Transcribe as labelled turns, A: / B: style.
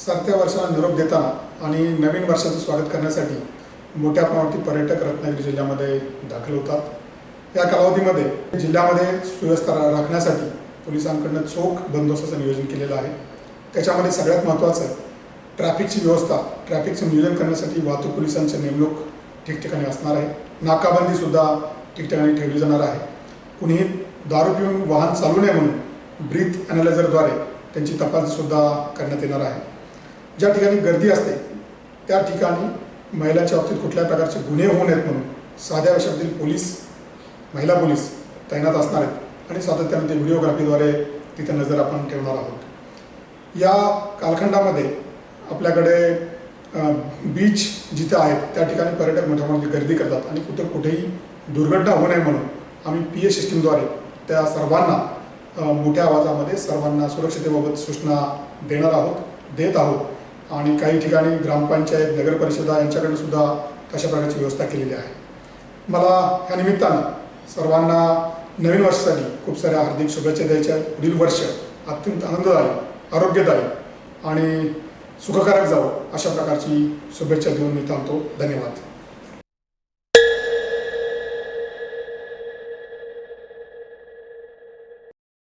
A: सरत्या वर्षाला निरोप देताना आणि नवीन वर्षाचं स्वागत करण्यासाठी मोठ्या प्रमाणात पर्यटक रत्नागिरी जिल्ह्यामध्ये दाखल होतात। या कालावधीमध्ये जिल्ह्यामध्ये सुव्यवस्था राखण्यासाठी पोलिसांकडून चोख बंदोबस्ताचं नियोजन केलेलं आहे। त्याच्यामध्ये सगळ्यात महत्त्वाचं ट्रॅफिकची व्यवस्था, ट्रॅफिकचं नियोजन करण्यासाठी वाहतूक पोलिसांची नेमणूक ठिकठिकाणी असणार आहे। नाकाबंदी सुद्धा ठिकठिकाणी ठेवली जाणार आहे। कुणीही दारू पिऊन वाहन चालू नये म्हणून ब्रीथ ॲनालायझरद्वारे त्यांची तपासणी सुद्धा करण्यात येणार आहे। ज्या ठिकाणी गर्दी असते त्या ठिकाणी महिलांच्या बाबतीत कुठल्याही प्रकारचे गुन्हे होऊ नयेत म्हणून साध्या वेशातील पोलीस, महिला पोलीस तैनात असणार आहेत आणि सातत्याने ते व्हिडिओग्राफीद्वारे तिथे नजर आपण ठेवणार आहोत। या कालखंडामध्ये आपल्याकडे बीच जिथे आहेत त्या ठिकाणी पर्यटक मोठ्या प्रमाणात गर्दी करतात आणि कुठेही दुर्घटना होऊ नये म्हणून आम्ही PA सिस्टीमद्वारे त्या सर्वांना मोठ्या आवाजामध्ये सर्वांना सुरक्षिततेबाबत सूचना देत आहोत आणि काही ठिकाणी ग्रामपंचायत, नगर परिषदा यांच्याकडून सुद्धा तशा प्रकारची व्यवस्था केलेली आहे। मला या निमित्तानं सर्वांना नवीन वर्षासाठी खूप साऱ्या हार्दिक शुभेच्छा द्यायच्या। पुढील वर्ष अत्यंत आनंददायी, आरोग्यदायी आणि सुखकारक जावं अशा प्रकारची शुभेच्छा देऊन मी थांबतो। धन्यवाद।